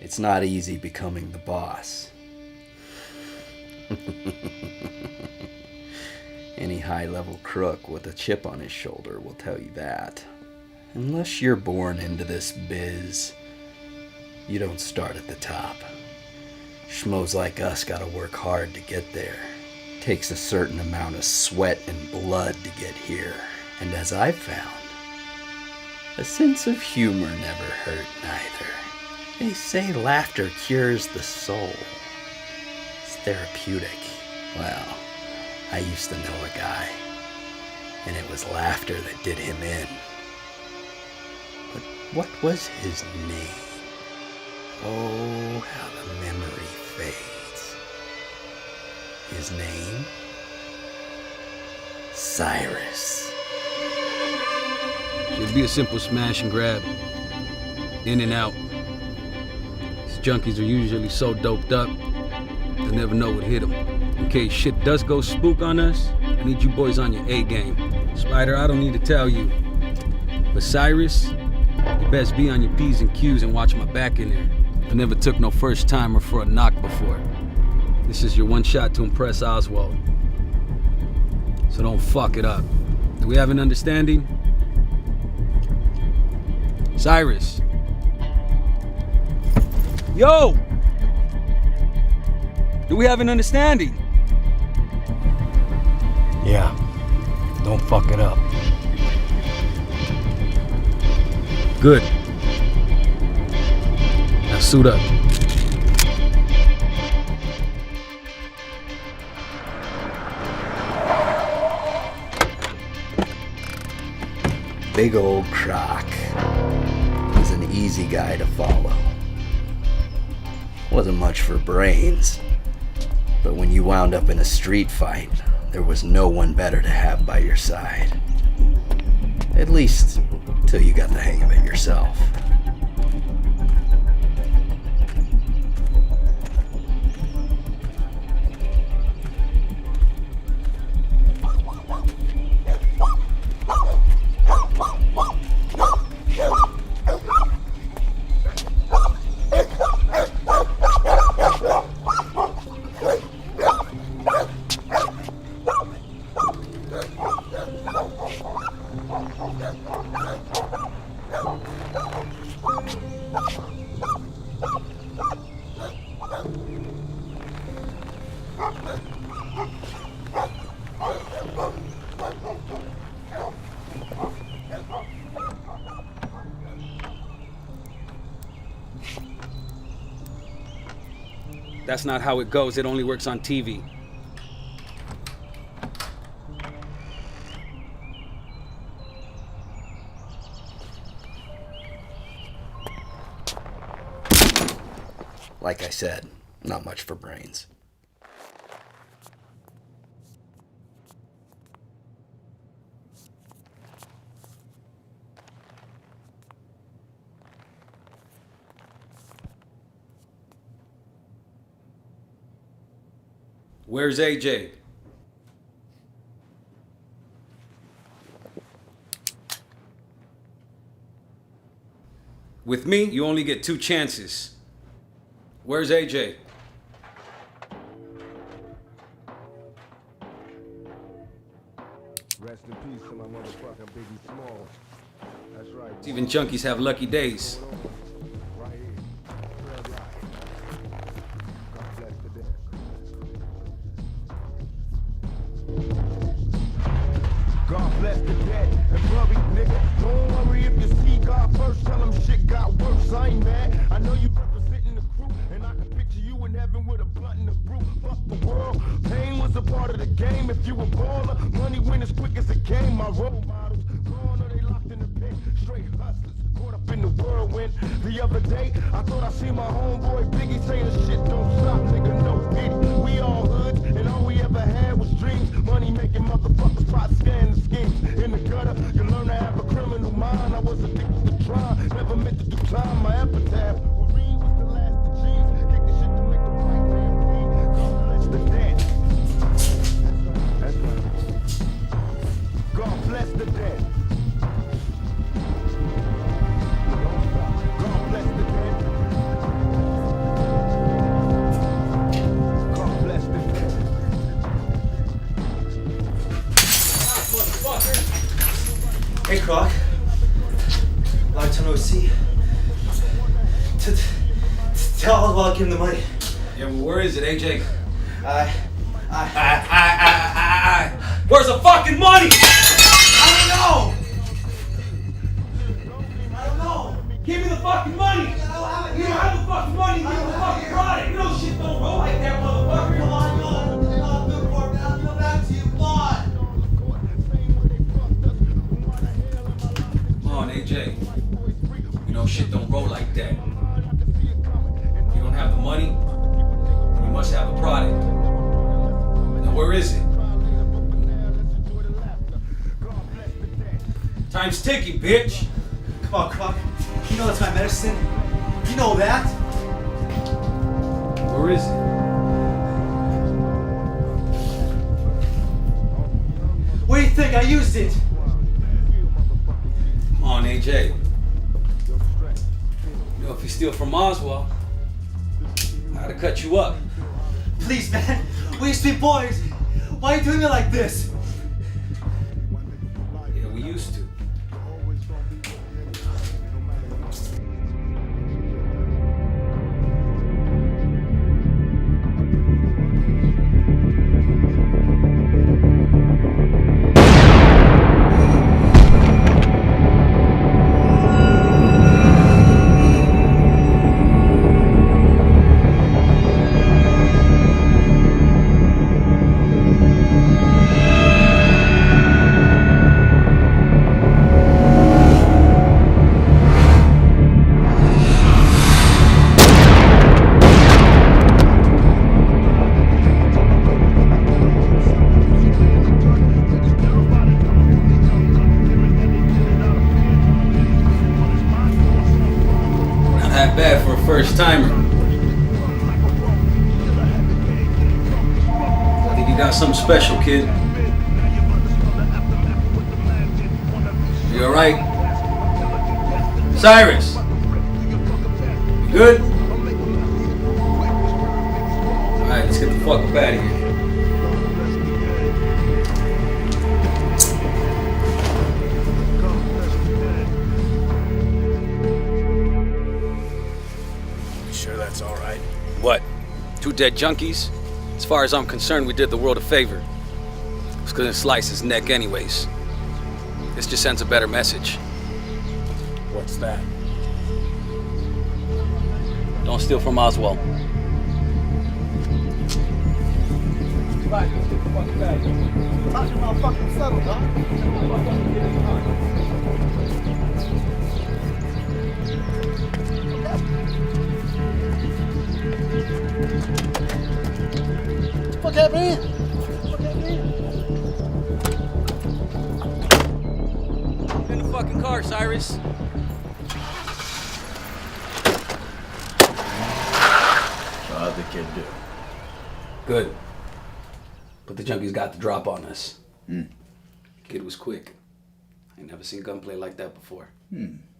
It's not easy becoming the boss. Any high-level crook with a chip on his shoulder will tell you that. Unless you're born into this biz, you don't start at the top. Schmoes like us gotta work hard to get there. Takes a certain amount of sweat and blood to get here. And as I've found, a sense of humor never hurt neither. They say laughter cures the soul. It's therapeutic. Well, I used to know a guy, and it was laughter that did him in. But what was his name? Oh, how the memory fades. His name? Cyrus. Should be a simple smash and grab. In and out. These junkies are usually so doped up, they'll never know what hit them. In case shit does go spook on us, I need you boys on your A game. Spider, I don't need to tell you. But Cyrus, you best be on your P's and Q's and watch my back in there. I never took no first timer for a knock before. This is your one shot to impress Oswald. So don't fuck it up. Do we have an understanding? Cyrus. Yo! Do we have an understanding? Yeah. Don't fuck it up. Good. Now suit up. Big old Croc was an easy guy to follow. Wasn't much for brains, but when you wound up in a street fight, there was no one better to have by your side. At least, till you got the hang of it yourself. That's not how it goes. It only works on TV. Like I said, not much for brains. Where's AJ? With me, you only get 2 chances. Where's AJ? Rest in peace to my motherfucking Biggie Smalls. That's right. Even junkies have lucky days. Right here. Red light. God bless the dead. God bless the dead and buried, nigga. Don't worry if you see God first. Tell him shit got worse. I ain't mad. I know you representing the crew, and I can picture you in heaven with a blunt and a brew. Fuck the world. Pain was a part of the game. If you a baller, money win as quick as a game. My role models gone or they locked in the pen. Straight hustlers caught up in the whirlwind. The other day, I thought I seen my homeboy Biggie saying shit don't stop, nigga, no pity. We all hoods, and all we ever had was dreams. Money making motherfuckers pot scanning schemes. In the gutter, you learn to have a criminal mind. I was addicted to crime, never meant to do time. My epitaph, Marine was the last of G's. Kick the shit to make the right man bleed. God bless the dead. That's right. God bless the dead. God bless the dead. Long time no see. Tell us while I give him the money. Yeah, well, where is it, AJ? Where's the fucking money? I don't know. Give me the fucking money! You don't have the fucking money, give me the fucking product! You know shit don't roll like that, motherfucker! Come on. I'll do it for me. I'll give it back to you. Come on. Come on, AJ. You know shit don't roll like that. You don't have the money, you must have the product. Now where is it? Time's ticking, bitch! Come on, Croc. You know that's my medicine. You know that. Where is it? What do you think? I used it. Come on, AJ. You know, if you steal from Oswald, I gotta cut you up. Please, man. We used to be boys. Why are you doing it like this? Yeah, we used to. Not bad for a first timer. I think you got something special, kid. You alright? Cyrus! You good? Alright, let's get the fuck up out of here. Sure that's all right? What? Two dead junkies? As far as I'm concerned, we did the world a favor. It's gonna slice his neck anyways. This just sends a better message. What's that? Don't steal from Oswald. What happened? In the fucking car, Cyrus. How'd the kid do? Good. But the junkies got the drop on us. Kid was quick. I ain't never seen gunplay like that before.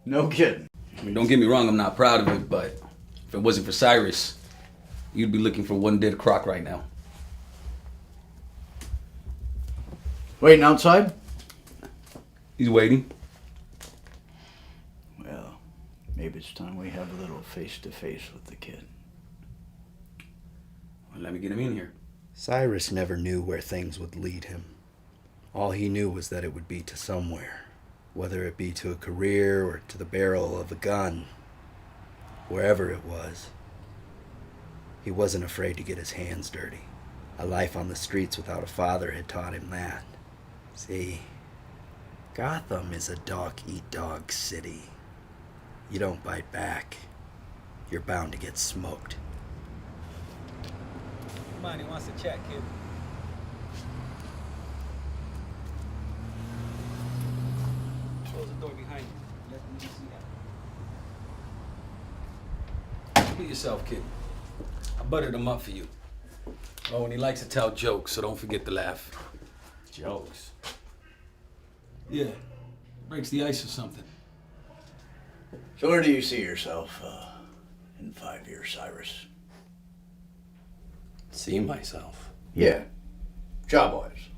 No kidding. I mean, don't get me wrong, I'm not proud of it, but if it wasn't for Cyrus, you'd be looking for one dead croc right now. Waiting outside? He's waiting. Well, maybe it's time we have a little face-to-face with the kid. Well, let me get him in here. Cyrus never knew where things would lead him. All he knew was that it would be to somewhere, whether it be to a career or to the barrel of a gun. Wherever it was, he wasn't afraid to get his hands dirty. A life on the streets without a father had taught him that. See, Gotham is a dog-eat-dog city. You don't bite back, you're bound to get smoked. Come on, he wants to chat, kid. Close the door behind you. Let me see that. Be yourself, kid. I buttered him up for you. Oh, and he likes to tell jokes, so don't forget to laugh. Jokes? Yeah. Breaks the ice or something. So where do you see yourself in 5 years, Cyrus? See myself. Yeah. Job-wise.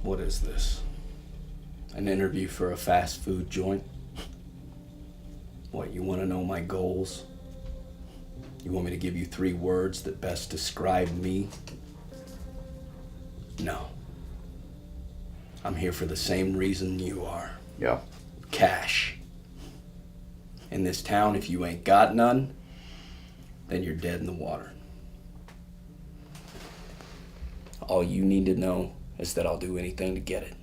What is this? An interview for a fast food joint? What, you want to know my goals? You want me to give you 3 words that best describe me? No. I'm here for the same reason you are. Yeah. Cash. In this town, if you ain't got none, then you're dead in the water. All you need to know is that I'll do anything to get it.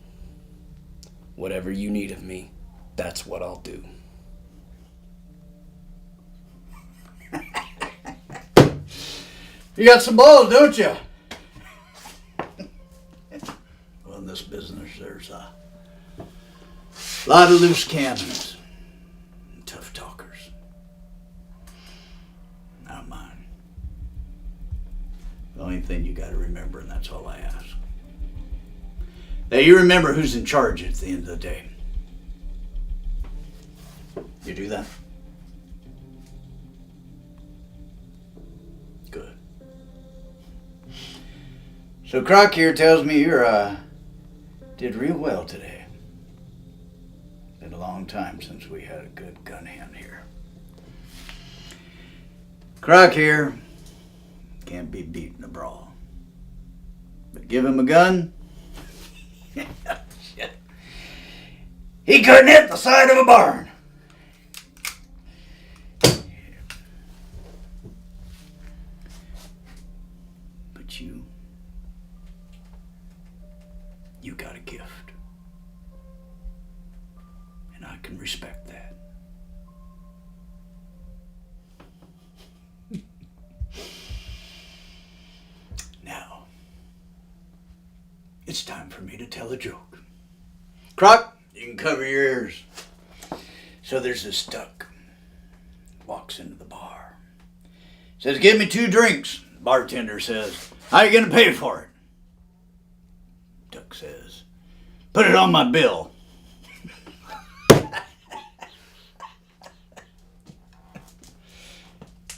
Whatever you need of me, that's what I'll do. You got some balls, don't you? Well, in this business, there's a lot of loose cannons and tough talkers. Not mine. The only thing you got to remember, and that's all I ask, that you remember who's in charge at the end of the day. You do that? Good. So Croc here tells me you're did real well today. Been a long time since we had a good gun hand here. Croc here can't be beat in a brawl. But give him a gun, shit, he couldn't hit the side of a barn. But you got a gift. And I can respect that. Now, it's time for me to tell a joke. Croc, you can cover your ears. So there's this duck. Walks into the bar. Says, "Give me 2 drinks." Bartender says, "How you gonna pay for it?" Duck says, "Put it on my bill."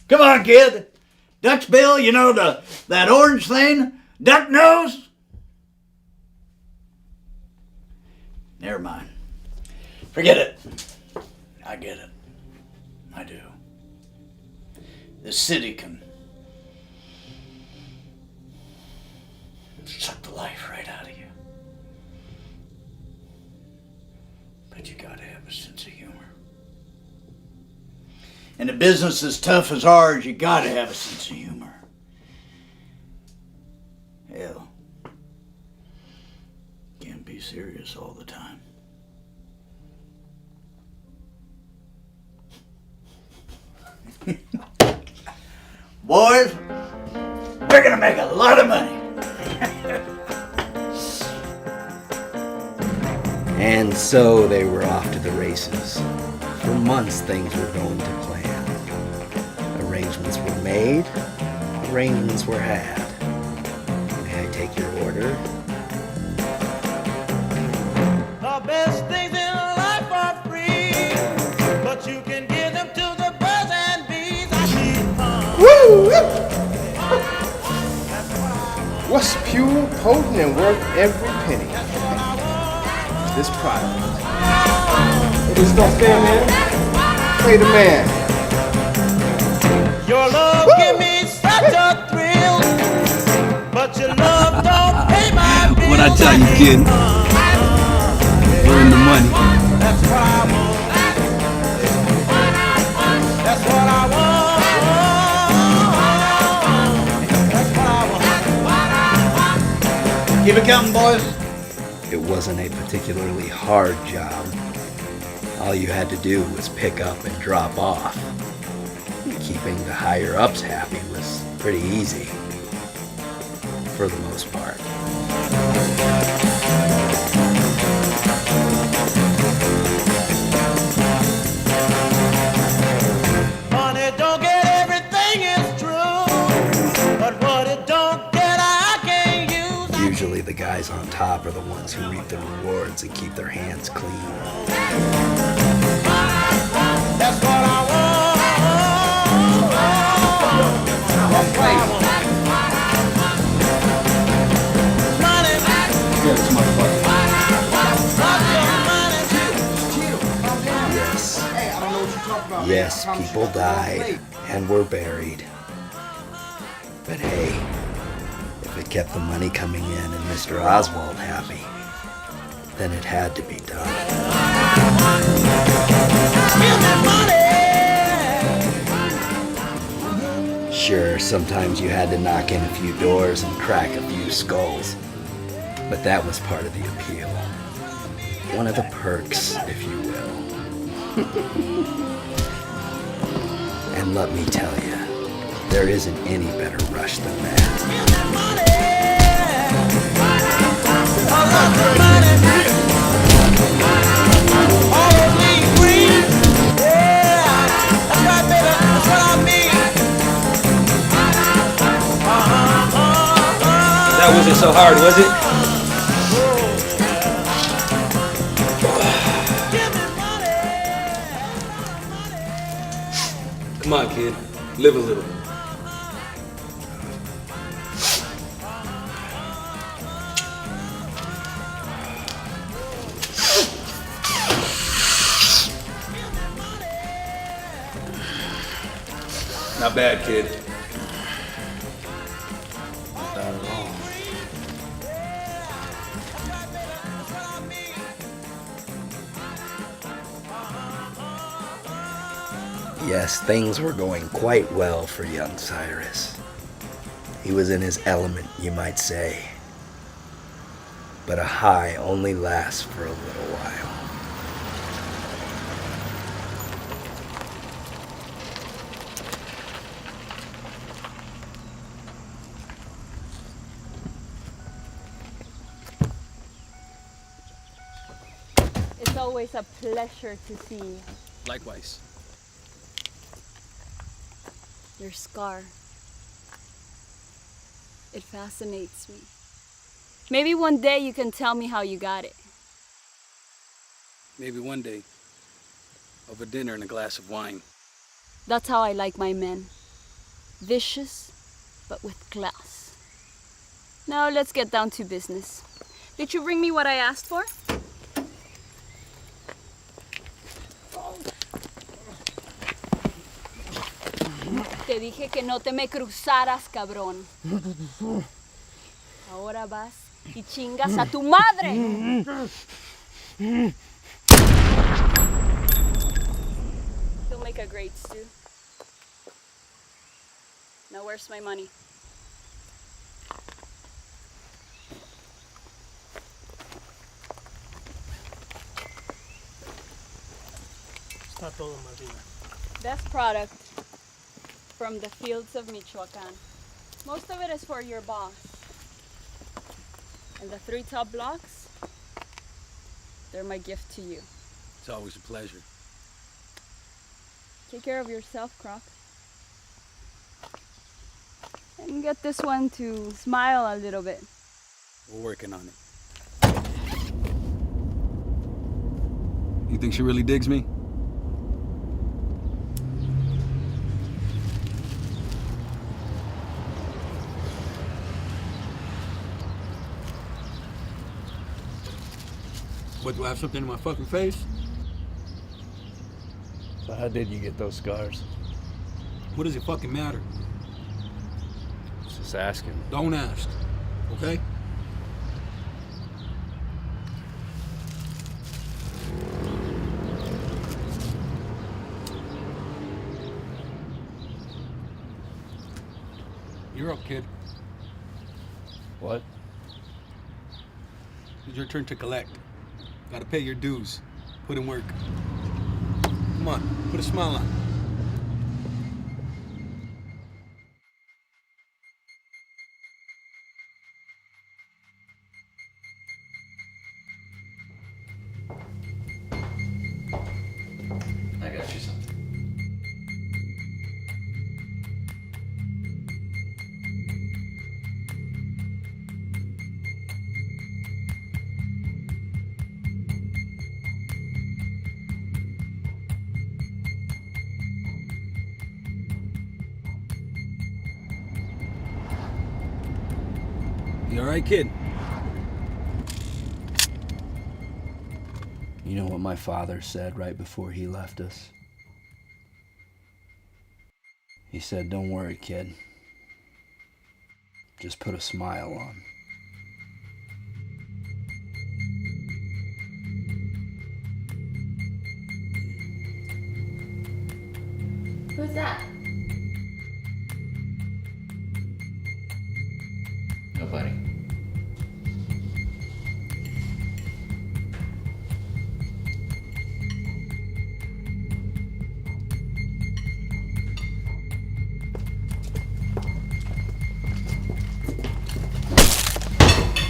Come on, kid. Duck's bill, you know that orange thing? Duck nose? Never mind. Forget it. I get it. I do. This city can suck the life right out of you. But you gotta have a sense of humor. In a business as tough as ours, you gotta have a sense of humor. Hell, can't be serious all the time. Boys, we're gonna make a lot of money. And so they were off to the races. For months things were going to plan. Arrangements were made, arrangements were had. May I take your order? The best things in life are free, but you can give them to the birds and bees. I keep on. Woo! What's pure, potent, and worth every penny? This product. What is stuff there, man? Play the man. Your love give me such a thrill, but your love don't pay my bills. What I tell you, kid? Earn the money. That's what I want. That's what I want. That's what I want. Keep it coming, boys. It wasn't a particularly hard job. All you had to do was pick up and drop off. Keeping the higher-ups happy was pretty easy, for the most part. Money don't get everything, it's true, but what it don't get, I can't use. Usually the guys on top are the ones who reap the rewards and keep their hands clean. That's what I want. That's what I want. Money. Yeah, it's my fucking Yes, people died and were buried. But hey, if it kept the money coming in and Mr. Oswald happy, then it had to be done. Sure, sometimes you had to knock in a few doors and crack a few skulls, but that was part of the appeal. One of the perks, if you will. And let me tell you, there isn't any better rush than that. That wasn't so hard, was it? Come on, kid. Live a little. Not bad, kid. Not bad at all. Yes, things were going quite well for young Cyrus. He was in his element, you might say. But a high only lasts for a little while. It's always a pleasure to see you. Likewise. Your scar. It fascinates me. Maybe one day you can tell me how you got it. Maybe one day. Over dinner and a glass of wine. That's how I like my men. Vicious, but with class. Now let's get down to business. Did you bring me what I asked for? Te dije que no te me cruzaras, cabrón. Ahora vas y chingas a tu madre. He'll make a great stew. Now where's my money? Está todo, Martina. Best product from the fields of Michoacan. Most of it is for your boss. And the 3 top blocks, they're my gift to you. It's always a pleasure. Take care of yourself, Croc. And get this one to smile a little bit. We're working on it. You think she really digs me? What, do I have something in my fucking face? So how did you get those scars? What does it fucking matter? Just asking. Don't ask, okay? You're up, kid. What? It's your turn to collect. Gotta pay your dues. Put in work. Come on, put a smile on. I got you something. You all right, kid? You know what my father said right before he left us? He said, "Don't worry, kid. Just put a smile on." Who's that? Nobody.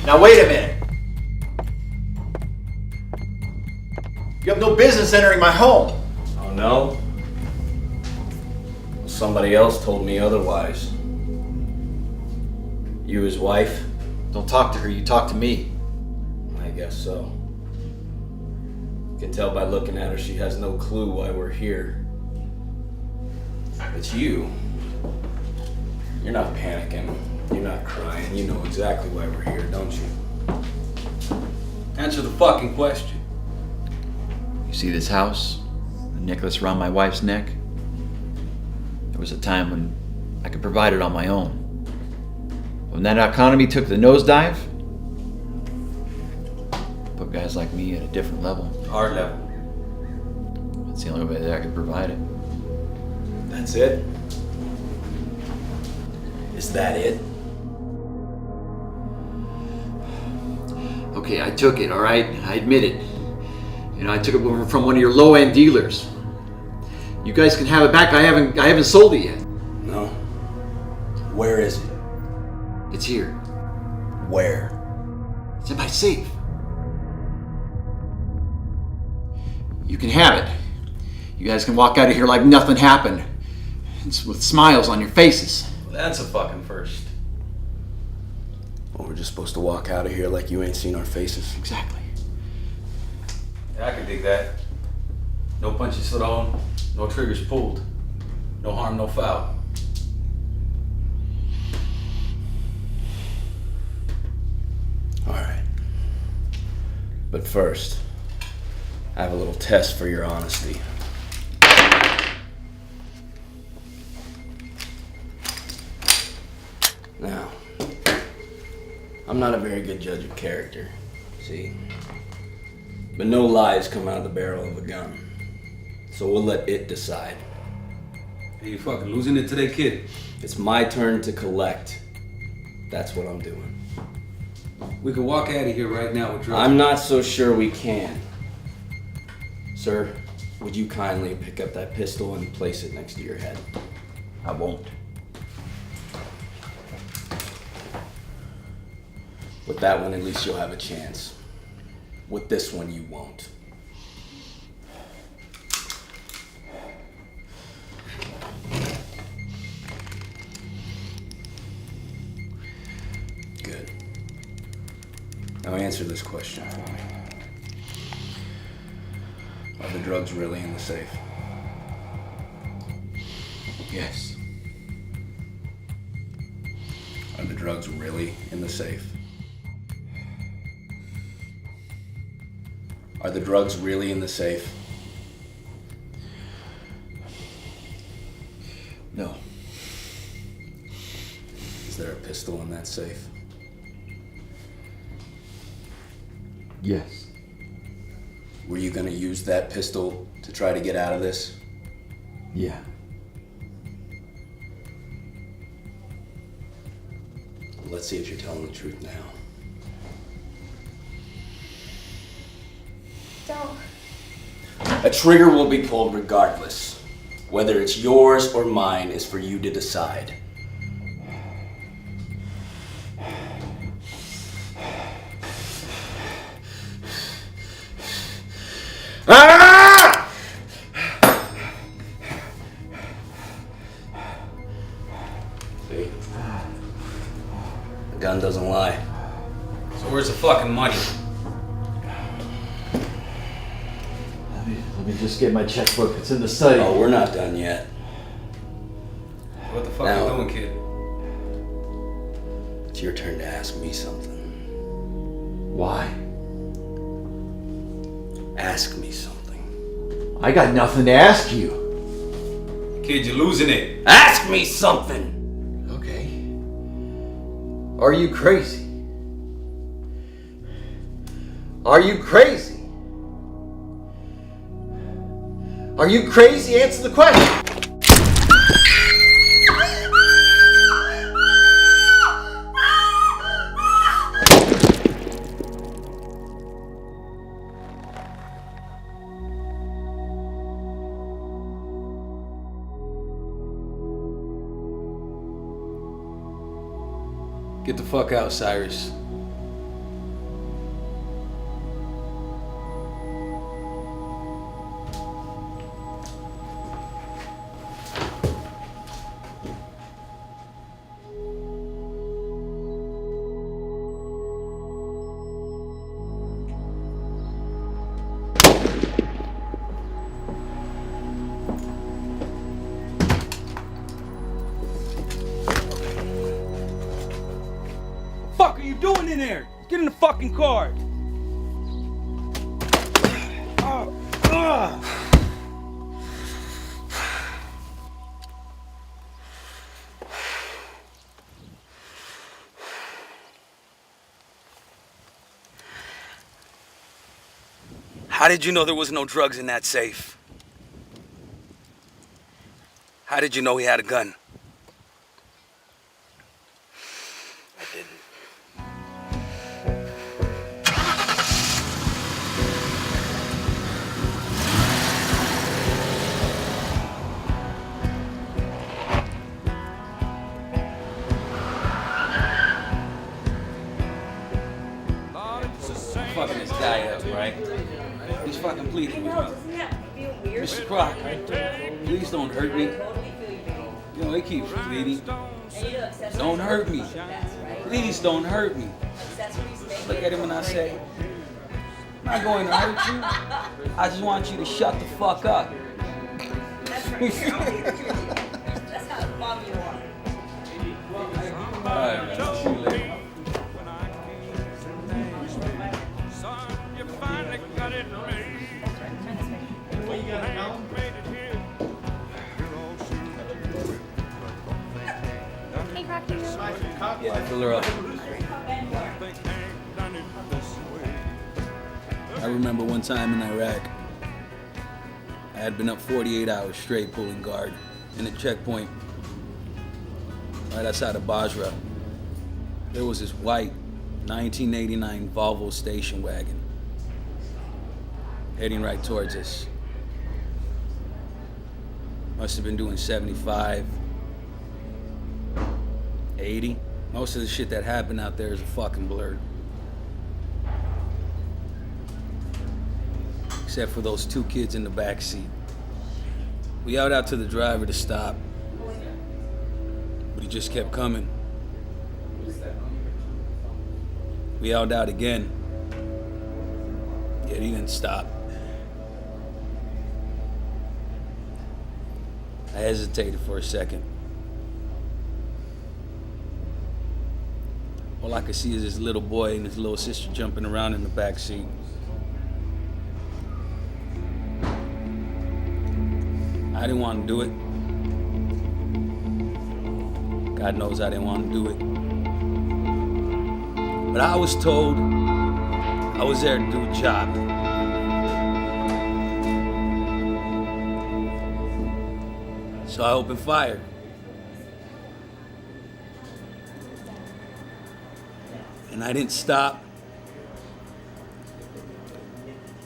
Now wait a minute. You have no business entering my home. Oh no? Somebody else told me otherwise. You his wife? Don't talk to her, you talk to me. I guess so. You can tell by looking at her she has no clue why we're here. It's you. You're not panicking. You're not crying. You know exactly why we're here, don't you? Answer the fucking question. You see this house? The necklace around my wife's neck? There was a time when I could provide it on my own. When that economy took the nosedive, put guys like me at a different level. Our level. That's the only way that I could provide it. That's it? Is that it? Okay, I took it, all right? I admit it. You know, I took it from one of your low-end dealers. You guys can have it back. I haven't sold it yet. No. Where is it? It's here. Where? It's in my safe. You can have it. You guys can walk out of here like nothing happened. It's with smiles on your faces. That's a fucking first. Well, we're just supposed to walk out of here like you ain't seen our faces. Exactly. Yeah, I can dig that. No punches thrown, no triggers pulled. No harm, no foul. All right. But first, I have a little test for your honesty. Now, I'm not a very good judge of character, see? But no lies come out of the barrel of a gun. So we'll let it decide. Hey, you fucking losing it today, kid? It's my turn to collect. That's what I'm doing. We can walk out of here right now with drugs. I'm not so sure we can. Sir, would you kindly pick up that pistol and place it next to your head? I won't. With that one, at least you'll have a chance. With this one, you won't. Good. Now answer this question for me. Are the drugs really in the safe? Yes. Are the drugs really in the safe? Are the drugs really in the safe? No. Is there a pistol in that safe? Yes. Were you gonna use that pistol to try to get out of this? Yeah. Let's see if you're telling the truth now. Don't. A trigger will be pulled regardless. Whether it's yours or mine is for you to decide. Ah! See? The gun doesn't lie. So where's the fucking money? Let me just get my checkbook. It's in the study. Oh, we're not done yet. What the fuck Now- you doing, kid? It's your turn to ask me something. Why? Ask me something. I got nothing to ask you. Kid, you're losing it. Ask me something! Okay. Are you crazy? Are you crazy? Are you crazy? Answer the question! Get the fuck out, Cyrus. Fuck are you doing in there? Get in the fucking car. How did you know there was no drugs in that safe? How did you know he had a gun? I didn't. Fucking this guy up, right? He's fucking pleading with me. Mr. Croc, please don't hurt me. You know, he keeps pleading. Don't hurt me. Please don't hurt me. Look at him and I say, I'm not going to hurt you. I just want you to shut the fuck up. That's how mom you are. Alright, man. See you later. Hey, Croc, you know. Yeah, fill her up. I remember one time in Iraq, I had been up 48 hours straight pulling guard in a checkpoint right outside of Basra. There was this white 1989 Volvo station wagon heading right towards us. Must have been doing 75, 80. Most of the shit that happened out there is a fucking blur. Except for those two kids in the back seat. We yelled out to the driver to stop, but he just kept coming. We yelled out again, yet he didn't stop. I hesitated for a second. All I could see is this little boy and his little sister jumping around in the back seat. I didn't want to do it. God knows I didn't want to do it. But I was told I was there to do a job. So I opened fire. And I didn't stop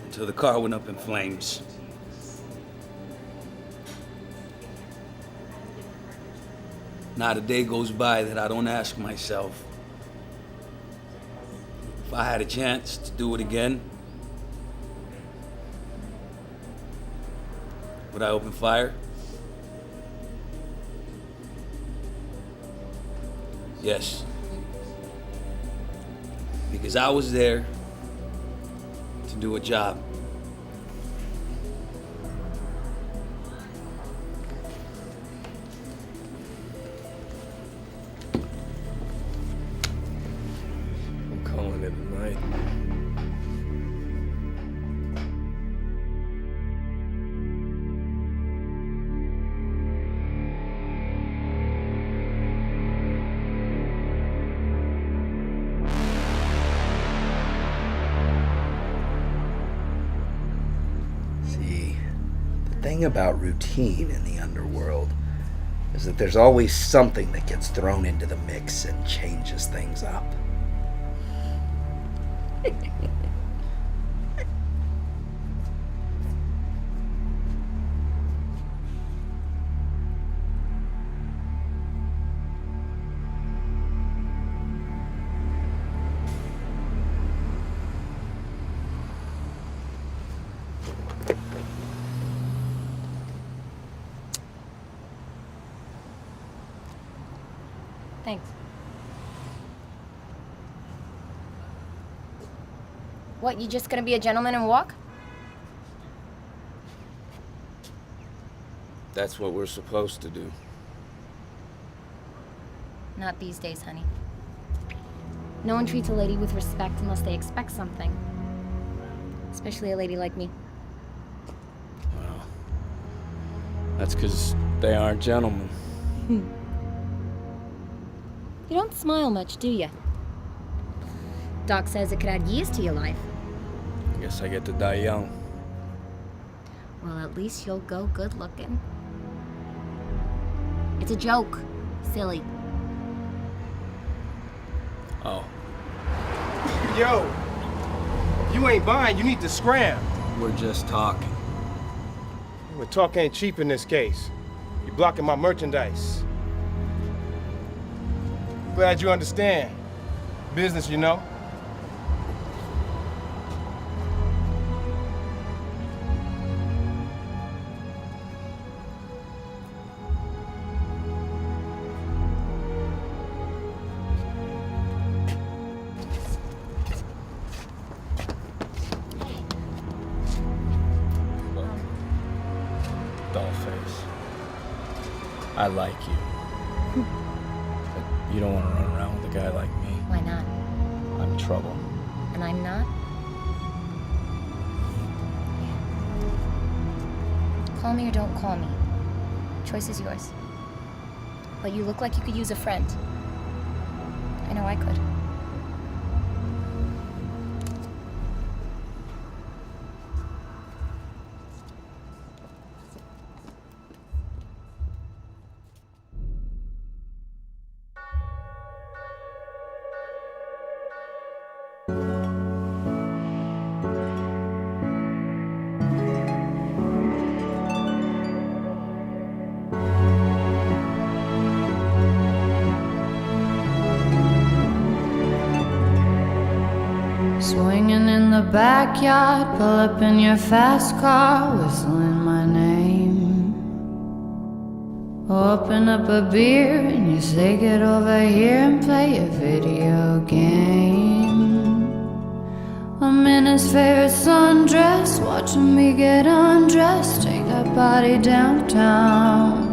until the car went up in flames. Not a day goes by that I don't ask myself, if I had a chance to do it again, would I open fire? Yes. Because I was there to do a job. I'm calling it a night. thing about routine in the underworld is that there's always something that gets thrown into the mix and changes things up. Thanks. What, you just gonna be a gentleman and walk? That's what we're supposed to do. Not these days, honey. No one treats a lady with respect unless they expect something. Especially a lady like me. Well, that's because they aren't gentlemen. You don't smile much, do you? Doc says it could add years to your life. Guess I get to die young. Well, at least you'll go good looking. It's a joke. Silly. Oh, Yo, if you ain't buying, you need to scram. we're just talking. Well, talk ain't cheap in this case. You're blocking my merchandise. Glad you understand. Business, you know. Dollface. I like you. But you don't want to run around with a guy like me. Why not? I'm trouble. And I'm not? Call me or don't call me. Choice is yours. But you look like you could use a friend. I know I could. Swinging in the backyard, pull up in your fast car, whistling my name. Open up a beer and you say get over here and play a video game. I'm in his favorite sundress, watching me get undressed, take that body downtown.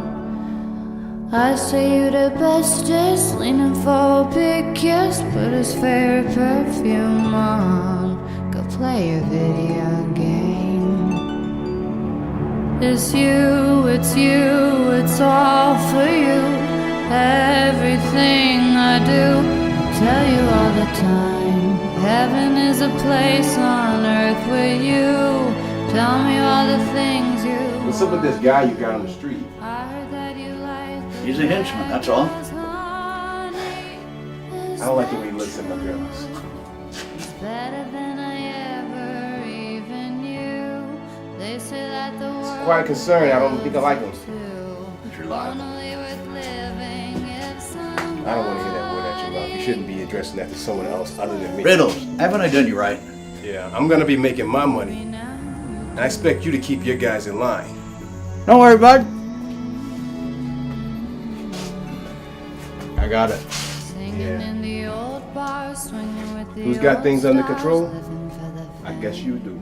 I say you the bestest, leaning for a big kiss, put his favorite perfume on, go play a video game. It's you, it's all for you. Everything I do, I tell you all the time. Heaven is a place on earth with you. Tell me all the things you. What's up with this guy you got on the street? I heard that you like. He's a henchman, that's all. I don't like the way he looks at my girls. Better than I ever even knew. They say that the world Quite a concern. I don't think I like him. But you're lying. I don't want to hear that word at your love. You shouldn't be addressing that to someone else other than me. Riddles, haven't I done you right? Yeah, I'm gonna be making my money. And I expect you to keep your guys in line. Don't worry, bud. I got it. singing in the old bar, swinging with the Who's got old things under stars, control? living for the I guess you do.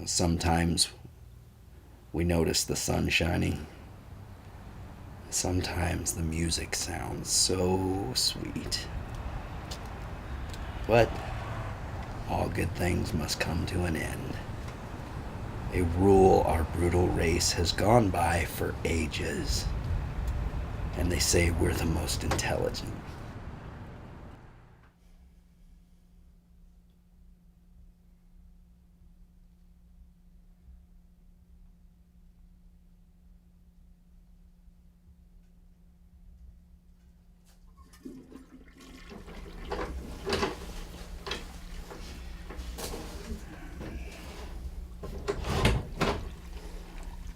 Sometimes we notice the sun shining. Sometimes the music sounds so sweet. But all good things must come to an end. A rule our brutal race has gone by for ages. And they say we're the most intelligent.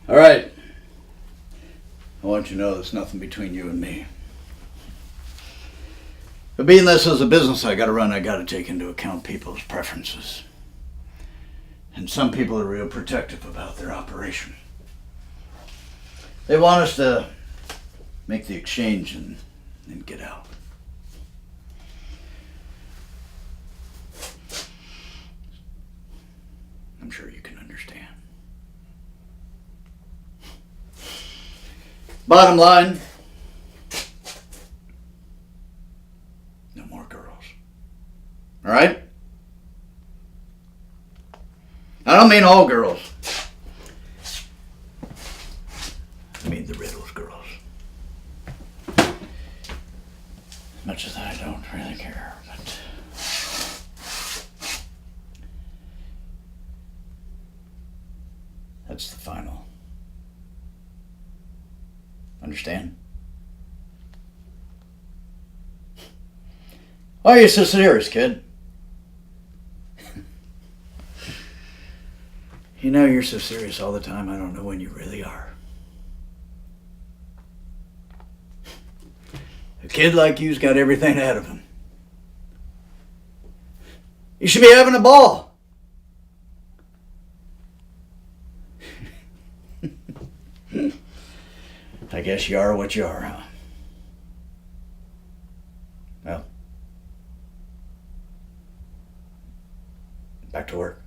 All right. I want you to know there's nothing between you and me. But being this is a business I gotta run, I gotta take into account people's preferences. And some people are real protective about their operation. They want us to make the exchange and get out. I'm sure you can understand. Bottom line, no more girls. All right? I don't mean all girls. I mean the Riddles girls. As much as I don't really care, but that's the final. Understand? Why are you so serious, kid? You know you're so serious all the time, I don't know when you really are. A kid like you's got everything ahead of him. You should be having a ball. I guess you are what you are, huh? Well, back to work.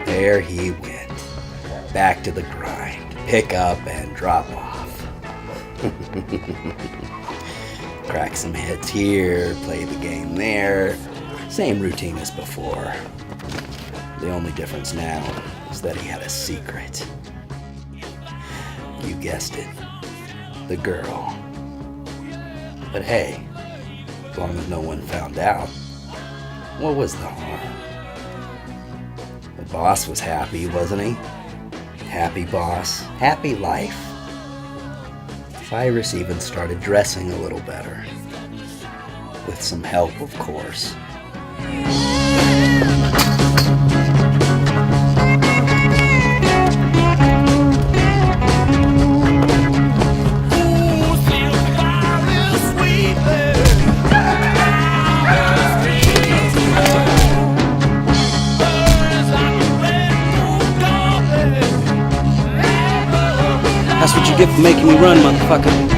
There he went, back to the grind, pick up and drop off. Crack some hits here, play the game there, same routine as before. The only difference now is that he had a secret. You guessed it, the girl. But hey, as long as no one found out, what was the harm? The boss was happy, wasn't he? Happy boss, happy life. Cyrus even started dressing a little better. With some help, of course. That's what you get for making me run, motherfucker.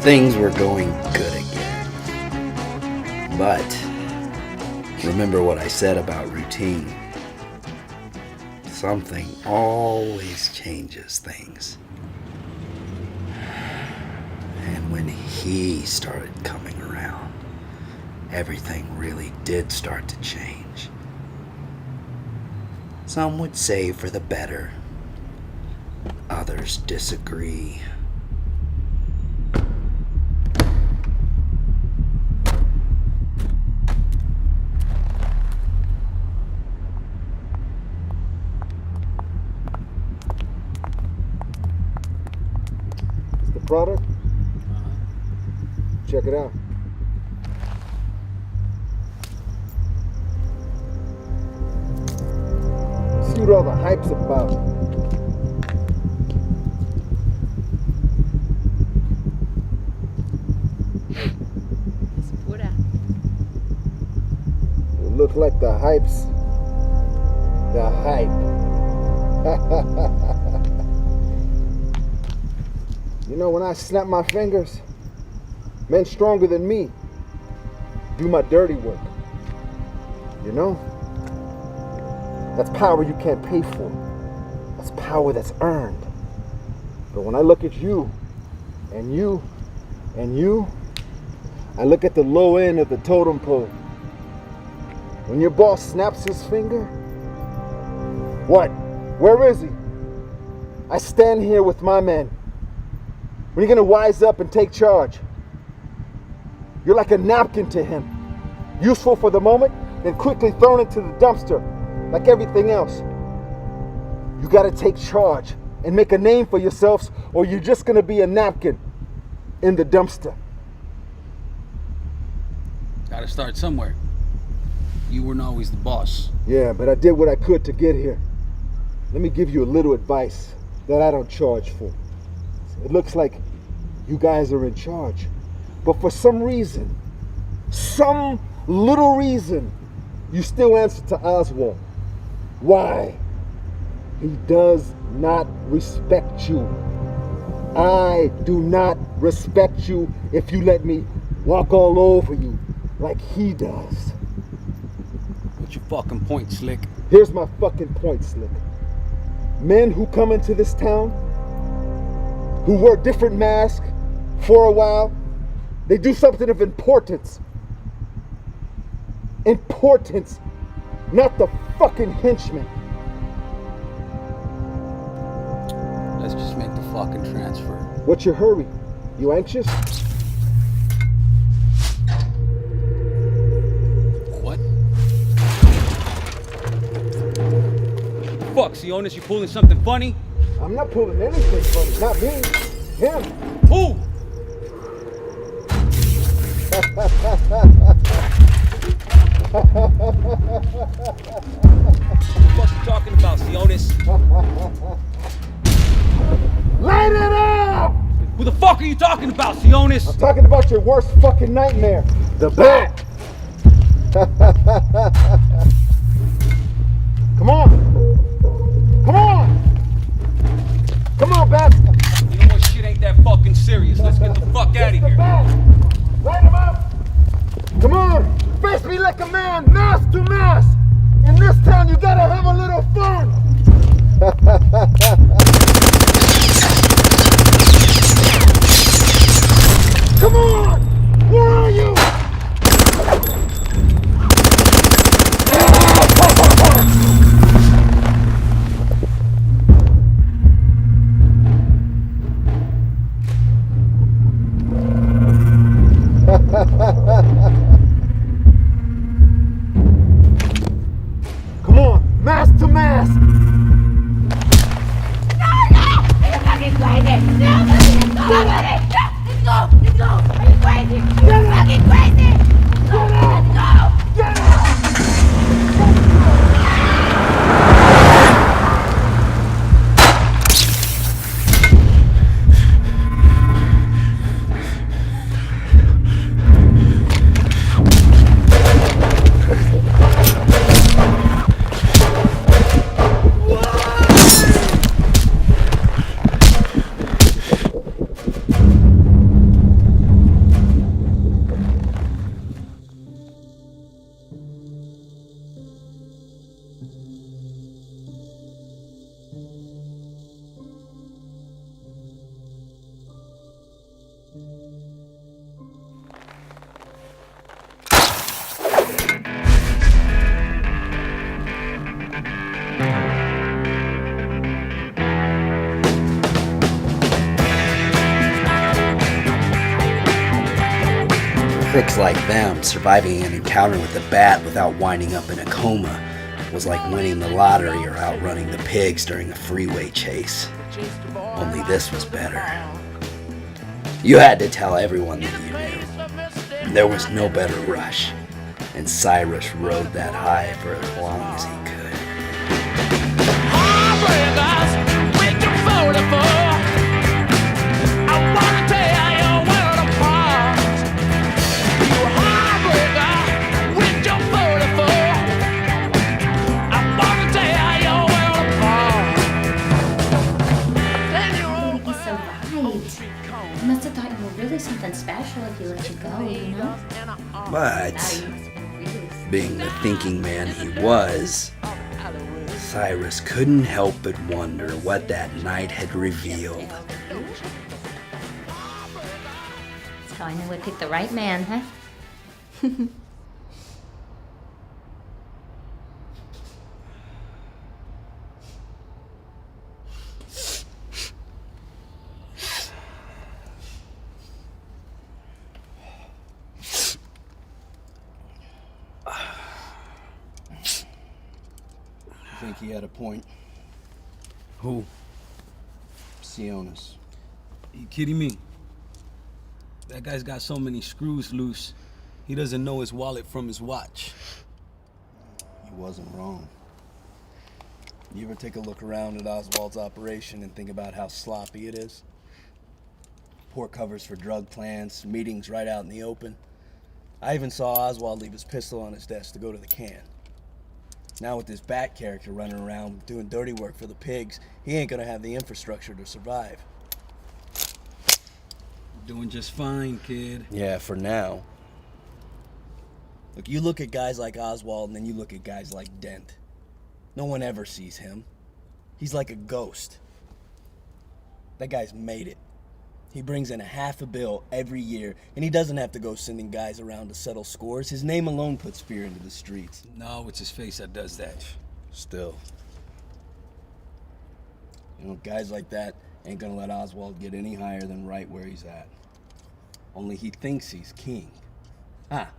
Things were going good again. But remember what I said about routine. Something always changes things. And when he started coming around, everything really did start to change. Some would say for the better. Others disagree. It's the product? Check it out. See what all the hype's about. It look like the hype's the hype. You know, when I snap my fingers, men stronger than me do my dirty work. You know? That's power you can't pay for. That's power that's earned. But when I look at you, and you, and you, I look at the low end of the totem pole. When your boss snaps his finger, what? Where is he? I stand here with my men. When are you gonna wise up and take charge? You're like a napkin to him. Useful for the moment, then quickly thrown into the dumpster, like everything else. You gotta take charge and make a name for yourselves, or you're just gonna be a napkin in the dumpster. Gotta start somewhere. You weren't always the boss. Yeah, but I did what I could to get here. Let me give you a little advice that I don't charge for. It looks like you guys are in charge, but for some reason, some little reason, you still answer to Oswald. Why? He does not respect you. I do not respect you if you let me walk all over you like he does. What's your fucking point, Slick? Here's my fucking point, Slick. Men who come into this town, who wear different masks for a while, they do something of importance. Importance, not the fucking henchman. Let's just make the fucking transfer. What's your hurry? You anxious? What? Fuck, Sionis, you pulling something funny? I'm not pulling anything funny. Not me. Him. Who? What the fuck you talking about, Sionis? Light it up! Who the fuck are you talking about, Sionis? I'm talking about your worst fucking nightmare. The bat. Come on. Come on. Come on, Bats. You know what? Shit ain't that fucking serious. Let's get the fuck out of here. Light him up. Come on. Face me like a man, mask to mask. In this town, you gotta have a little fun. Come on! Where are you? Come on, mask to mask! Crooks like them surviving an encounter with the bat without winding up in a coma was like winning the lottery or outrunning the pigs during a freeway chase. Only this was better. You had to tell everyone that you knew. There was no better rush, and Cyrus rode that high for as long as he could. I must have thought you were really something special if he let you go, you know? But, being the thinking man he was, Cyrus couldn't help but wonder what that night had revealed. So I knew I'd pick the right man, huh? I think he had a point. Who? Sionis. You kidding me? That guy's got so many screws loose, he doesn't know his wallet from his watch. He wasn't wrong. You ever take a look around at Oswald's operation and think about how sloppy it is? Poor covers for drug plants, meetings right out in the open. I even saw Oswald leave his pistol on his desk to go to the can. Now with this Bat character running around doing dirty work for the pigs, he ain't gonna have the infrastructure to survive. Doing just fine, kid. Yeah, for now. Look, you look at guys like Oswald and then you look at guys like Dent. No one ever sees him. He's like a ghost. That guy's made it. He brings in $500 million every year, and he doesn't have to go sending guys around to settle scores. His name alone puts fear into the streets. No, it's his face that does that. Still. You know, guys like that ain't gonna let Oswald get any higher than right where he's at. Only he thinks he's king. Ha!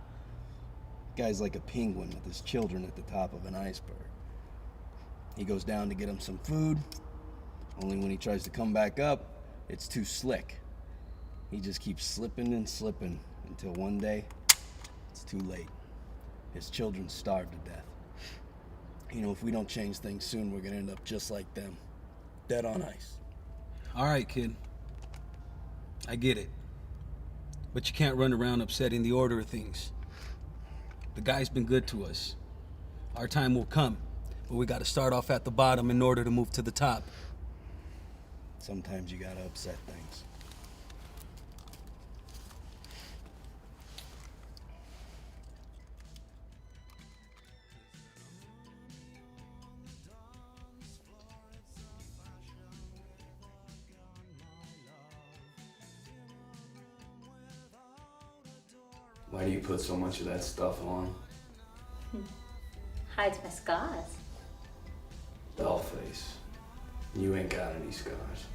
Guy's like a penguin with his children at the top of an iceberg. He goes down to get him some food, only when he tries to come back up, it's too slick. He just keeps slipping and slipping until one day, it's too late. His children starve to death. You know, if we don't change things soon, we're gonna end up just like them. Dead on ice. All right, kid. I get it. But you can't run around upsetting the order of things. The guy's been good to us. Our time will come, but we gotta start off at the bottom in order to move to the top. Sometimes you gotta upset things. Why do you put so much of that stuff on? Hides my scars. Dollface. You ain't got any scars.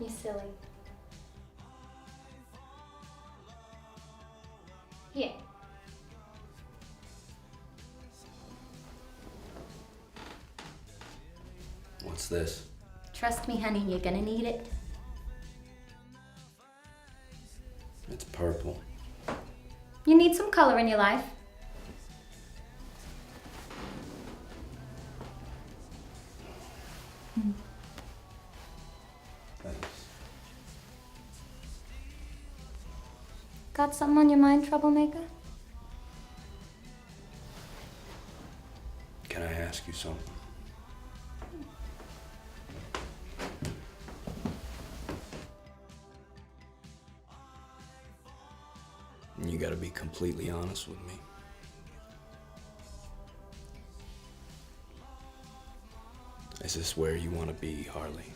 You silly. Here. What's this? Trust me, honey, you're gonna need it. It's purple. You need some color in your life. Thanks. Got something on your mind, troublemaker? Can I ask you something? You gotta be completely honest with me. Is this where you want to be, Harley?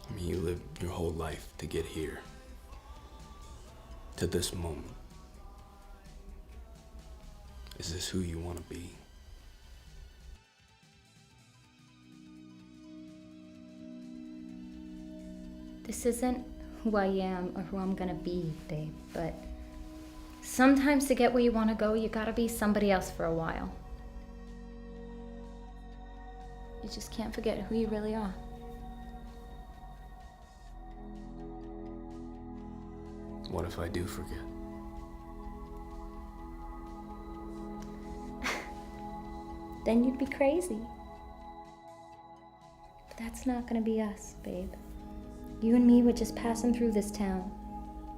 I mean, you lived your whole life to get here. To this moment. Is this who you want to be? This isn't who I am or who I'm gonna be, babe, but sometimes to get where you wanna go, you gotta be somebody else for a while. You just can't forget who you really are. What if I do forget? Then you'd be crazy. But that's not gonna be us, babe. You and me, we're just passing through this town.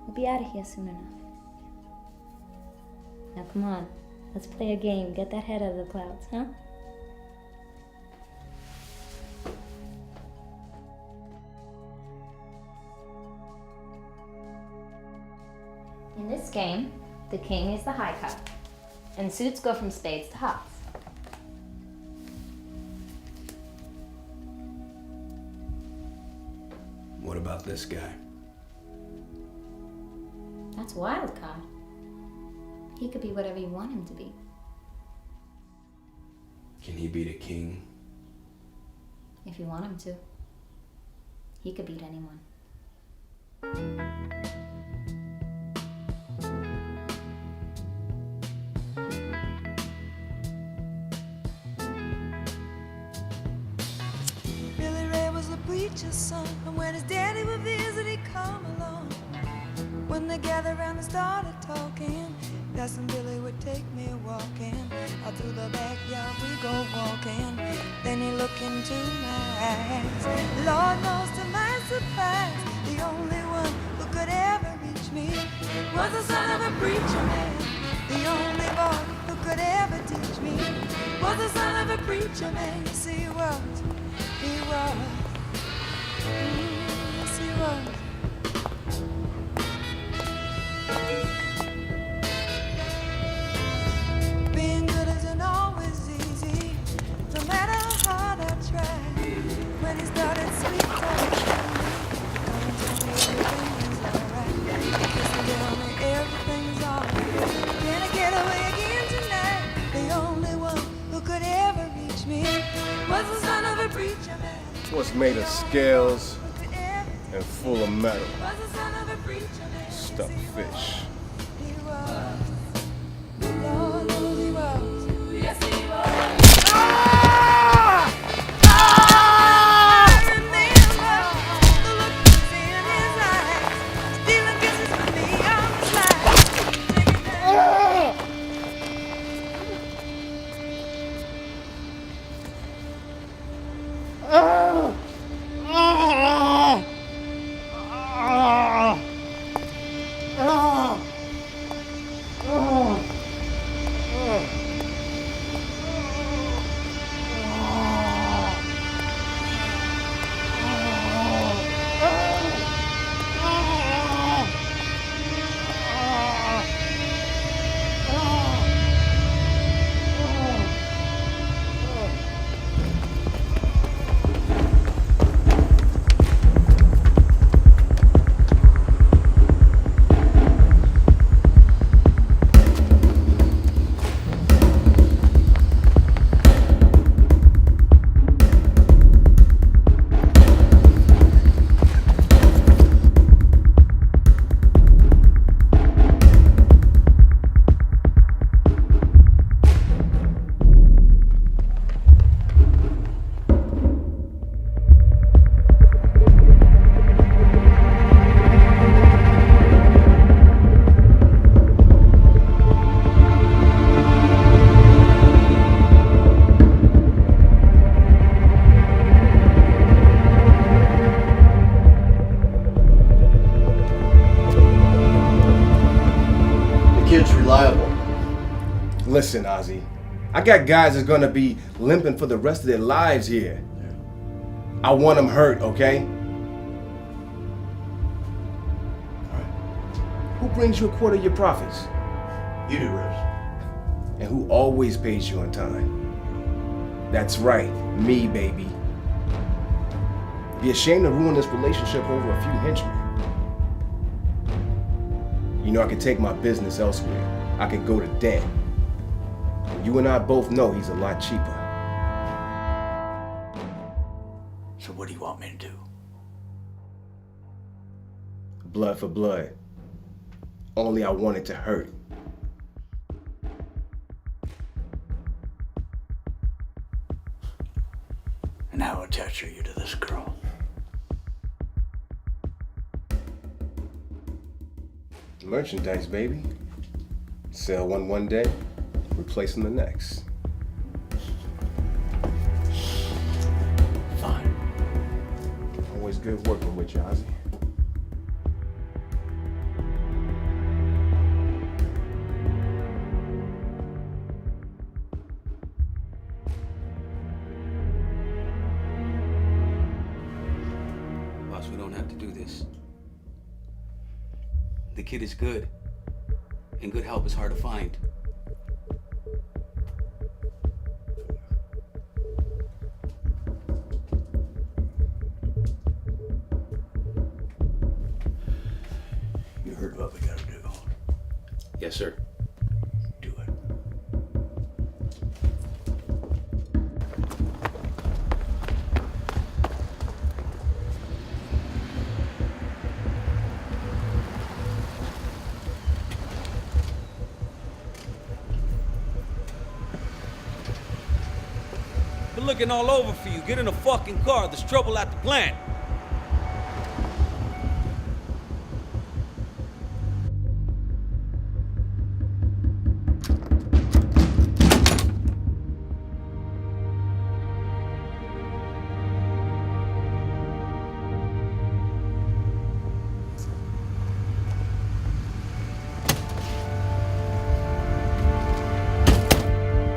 We'll be out of here soon enough. Now come on, let's play a game. Get that head out of the clouds, huh? In this game, the king is the high cup, and suits go from spades to hearts. What about this guy? That's wild card. He could be whatever you want him to be. Can he beat a king? If you want him to. He could beat anyone. Billy Ray was a preacher's son, and when his daddy would visit, he'd come along. When they gathered around and started talking, Cousin Billy would take me walking. Out through the backyard we go walking. Then he looked into my eyes. Lord knows to my surprise, the only one who could ever reach me was the son of a preacher man. The only boy who could ever teach me was the son of a preacher man. Yes, he was. He was. Yes, he was. Being good isn't always easy, no matter how hard I try. When he started sweet talking to me, everything's alright. Listen, tell me everything's alright. Can I get away again tonight? The only one who could ever reach me was the son of a preacher man. What's made of scales and full of metal? Was the son of a preacher man. Stuffed fish. He was. Lord knows he was. Yes, he was. I remember the look was in his eyes, stealing kisses from me on the slide. Kid's reliable. Listen, Ozzy, I got guys that's gonna be limping for the rest of their lives here. I want them hurt, okay? Who brings you a quarter of your profits? You do, Rose. And who always pays you on time? That's right, me, baby. Be ashamed to ruin this relationship over a few henchmen. You know, I could take my business elsewhere. I could go to Dan. You and I both know he's a lot cheaper. So what do you want me to do? blood for blood. Only I wanted to hurt. And how attached are you to this girl? Merchandise, baby. Sell one day, replacing the next. Fine. Always good working with you, Ozzy. Boss, we don't have to do this. The kid is good, and good help is hard to find. You heard what we gotta do. Yes, sir. Do it. Been looking all over for you. Get in a fucking car. There's trouble at the plant.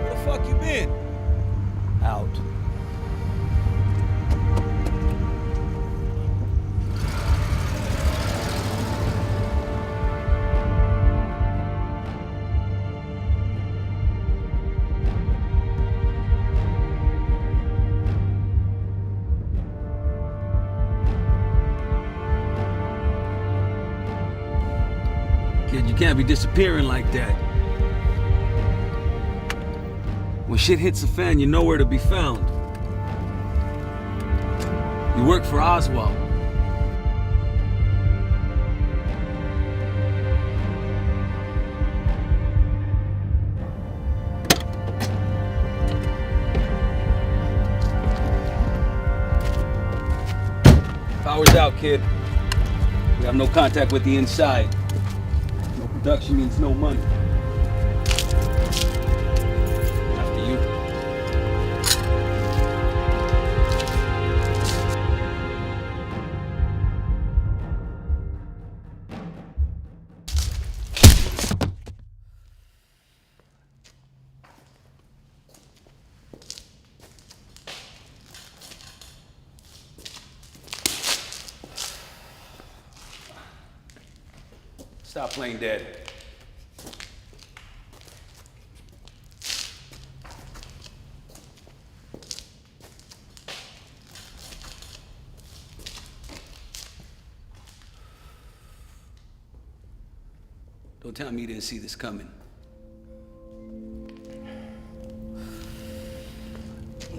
Where the fuck you been? Out. Kid, you can't be disappearing like that. When shit hits the fan, you're nowhere to be found. You work for Oswald. Power's out, kid. We have no contact with the inside. No production means no money. After you. Stop playing dead. Don't tell me you didn't see this coming.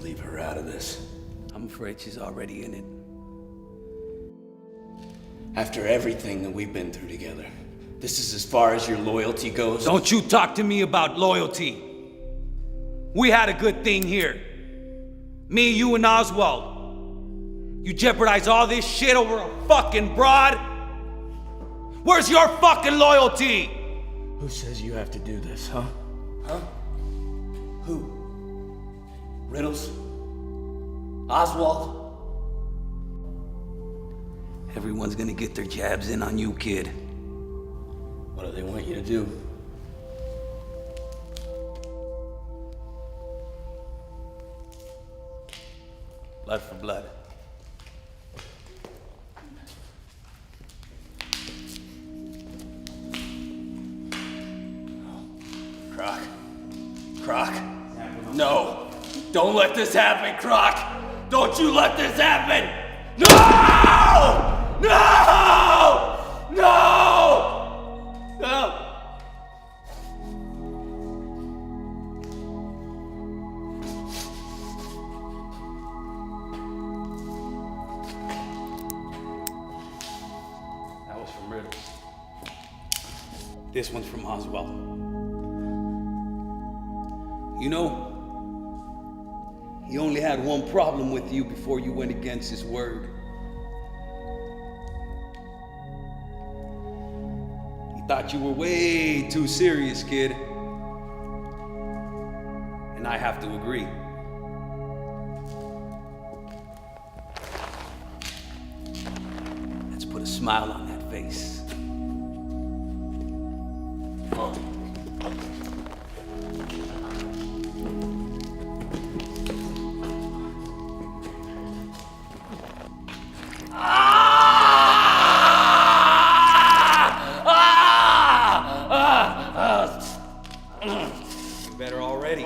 Leave her out of this. I'm afraid she's already in it. After everything that we've been through together, this is as far as your loyalty goes? Don't you talk to me about loyalty. We had a good thing here. Me, you, and Oswald. You jeopardize all this shit over a fucking broad? Where's your fucking loyalty? Who says you have to do this, huh? Huh? Who? Riddles? Oswald? Everyone's gonna get their jabs in on you, kid. What do they want you to do? Blood for blood. Croc? No! Don't let this happen, Croc! Don't you let this happen! No! No! No! No! That was from This one's from Oswald. You know, he only had one problem with you before you went against his word. He thought you were way too serious, kid. And I have to agree. Let's put a smile on that face. Better already.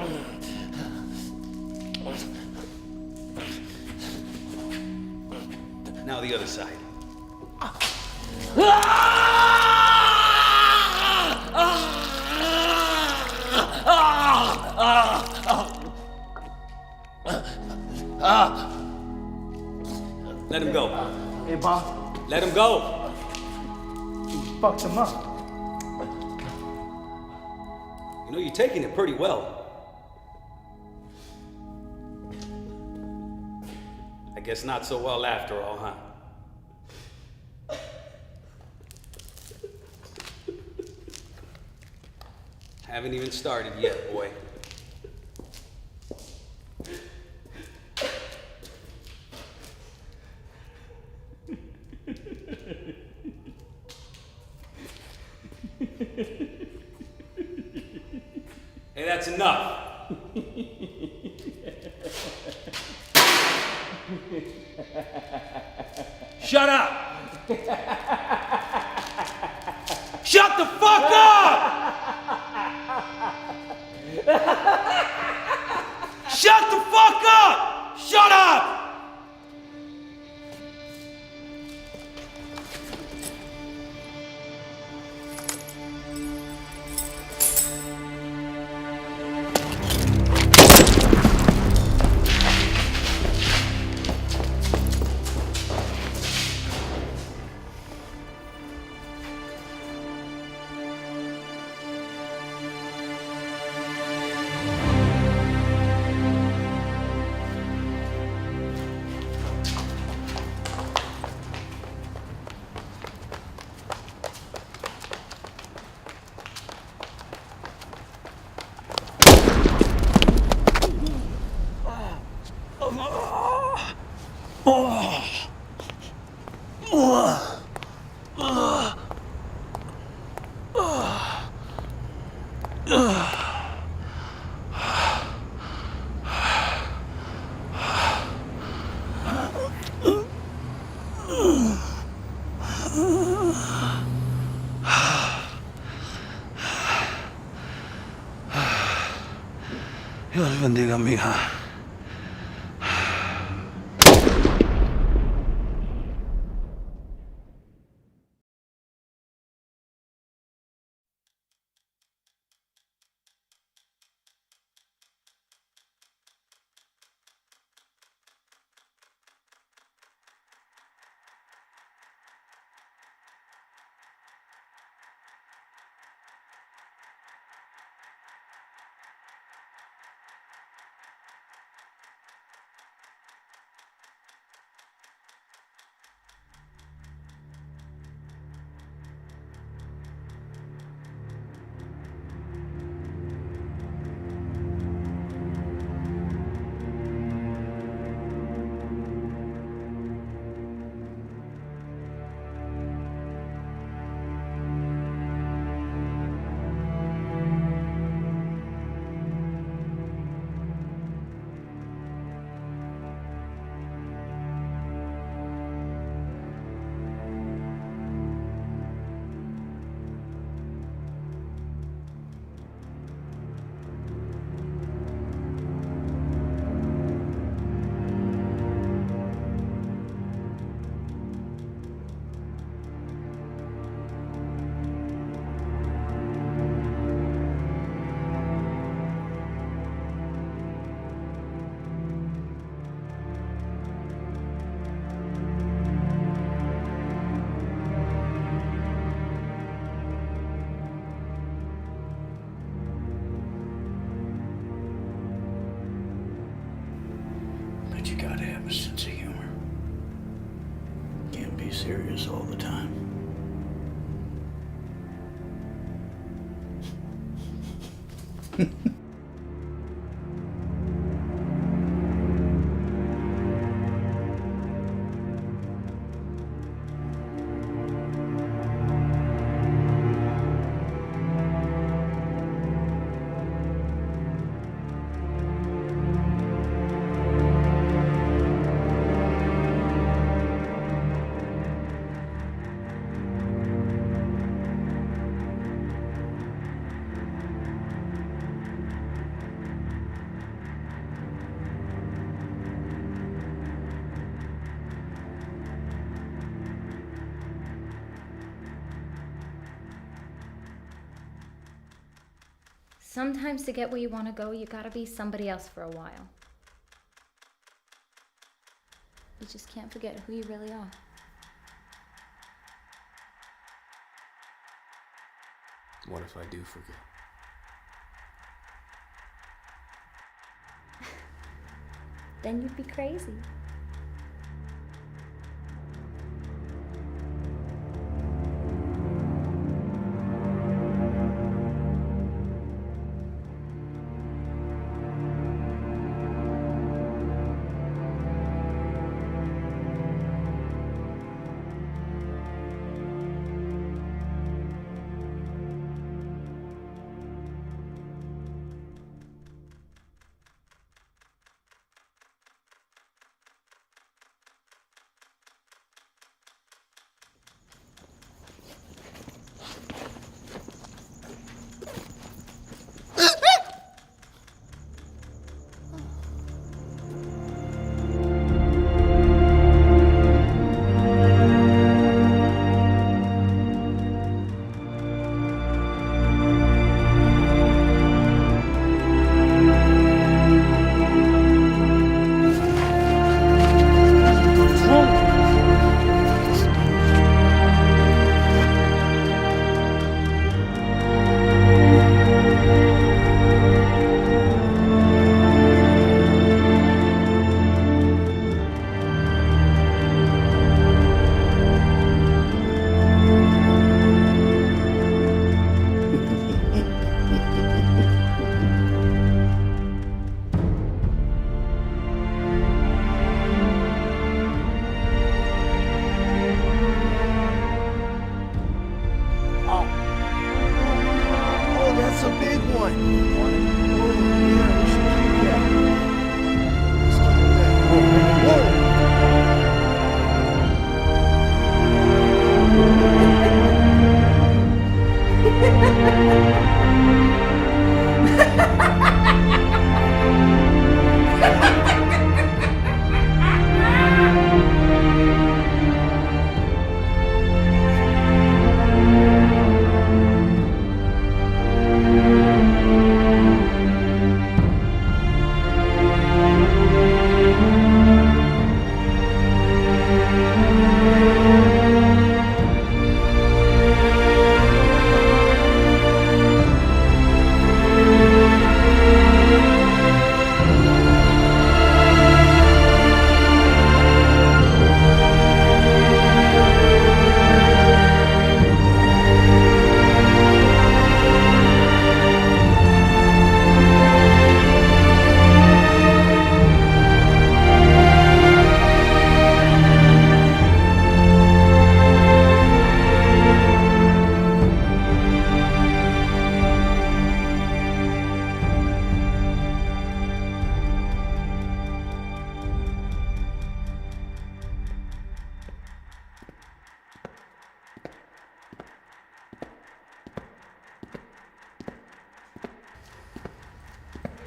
Now the other side. Let him go. Hey, Bob. Let him go. You fucked him up. You know, you're taking it pretty well. I guess not so well after all, huh? Haven't even started yet, boy. Hey, that's enough. Shut up! Shut the fuck up! Shut the fuck up! Shut up! Dios bendiga a mi hija. us all the time. Sometimes to get where you want to go, you gotta be somebody else for a while. You just can't forget who you really are. What if I do forget? Then you'd be crazy.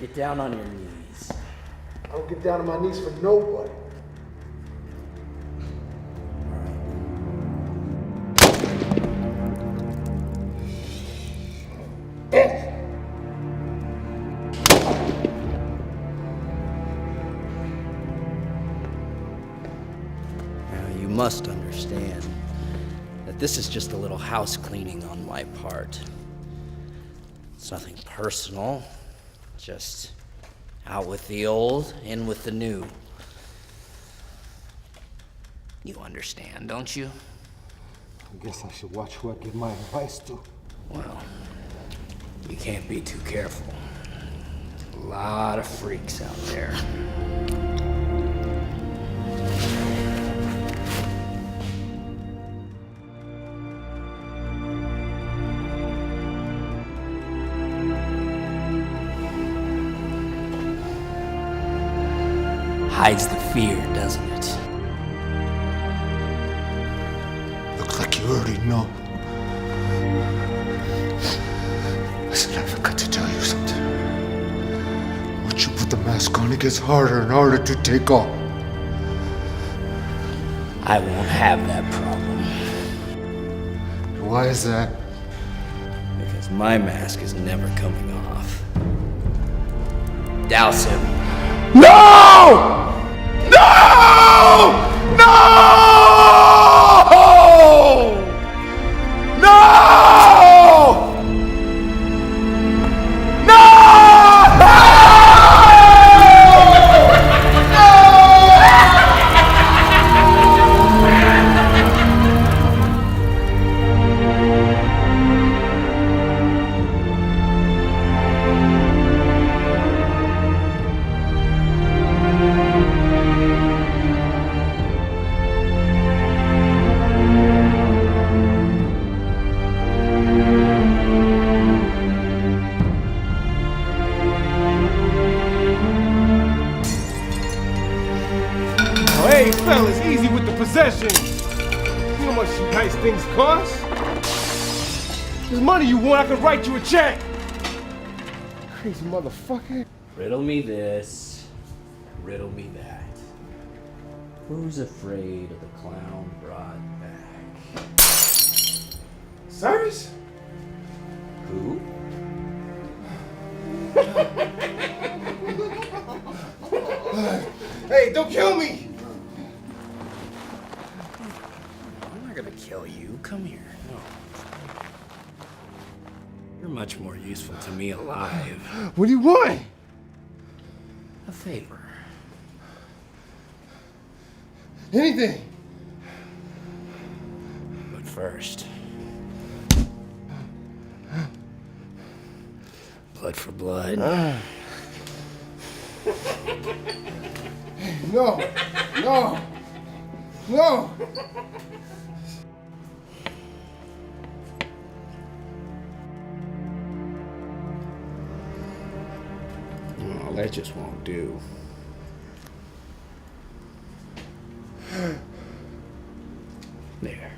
Get down on your knees. I don't get down on my knees for nobody. Now, you must understand that this is just a little house cleaning on my part. It's nothing personal, just out with the old, in with the new. You understand, don't you? I guess I should watch who I give my advice to. Well, you can't be too careful. A lot of freaks out there. Hides the fear, doesn't it? Looks like you already know. Listen, I forgot to tell you something. Once you put the mask on, it gets harder and harder to take off. I won't have that problem. Why is that? Because my mask is never coming off. Douse him. No! No! No! No! Hey, fellas, easy with the possessions. You know how much you nice things cost? There's money you want, I can write you a check. Crazy motherfucker. Riddle me this, riddle me that. Who's afraid of the clown brought back? Cyrus? Who? Hey, don't kill me! I'm not gonna kill you. Come here. No. You're much more useful to me alive. What do you want? A favor. Anything. But first, blood for blood. No, no, no. Oh, that just won't do. There.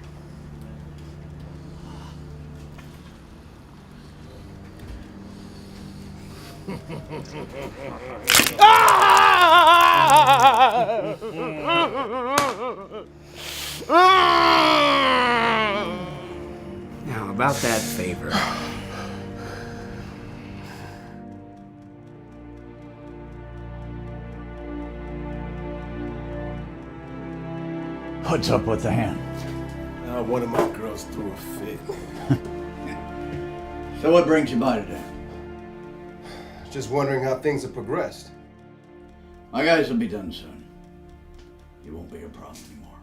Now, about that favor. What's up with the hand? One of my girls threw a fit. So what brings you by today? Just wondering how things have progressed. My guys will be done soon. You won't be a problem anymore.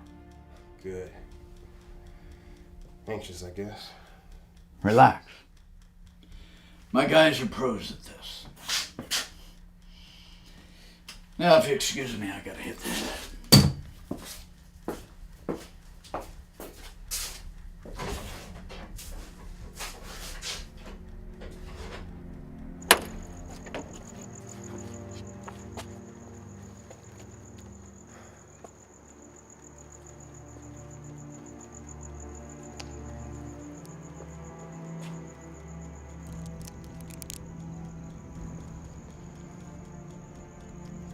Good. Anxious, I guess. Relax. My guys are pros at this. Now, if you excuse me, I gotta hit this.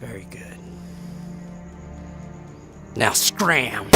Very good. Now scram!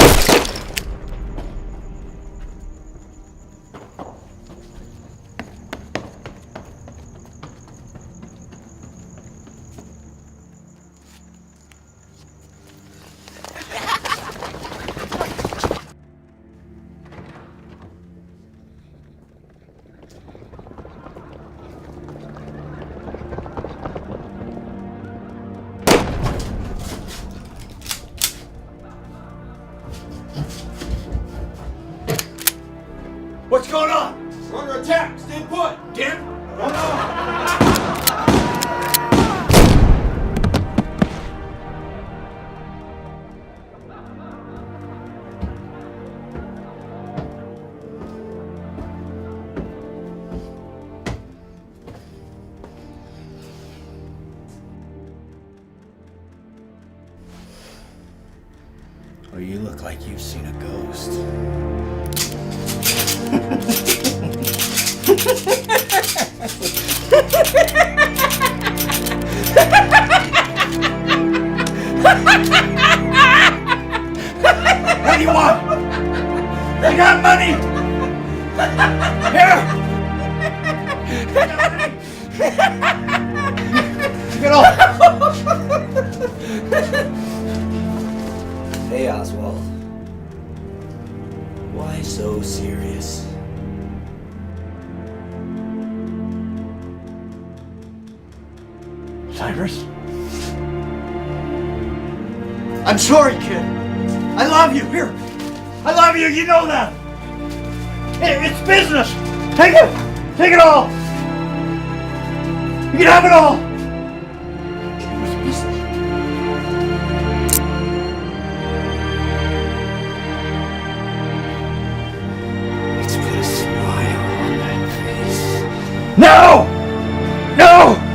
attack! Stay put! Dip! Well, you look like you've seen a ghost. What do you want? You got money? Here! Get off! Hey, Oswald. Why so serious? Cyrus? I'm sorry, kid. I love you. Here. I love you. You know that. It's business. Take it. Take it all. You can have it all. It's business. Let's put a smile on that face. No! No!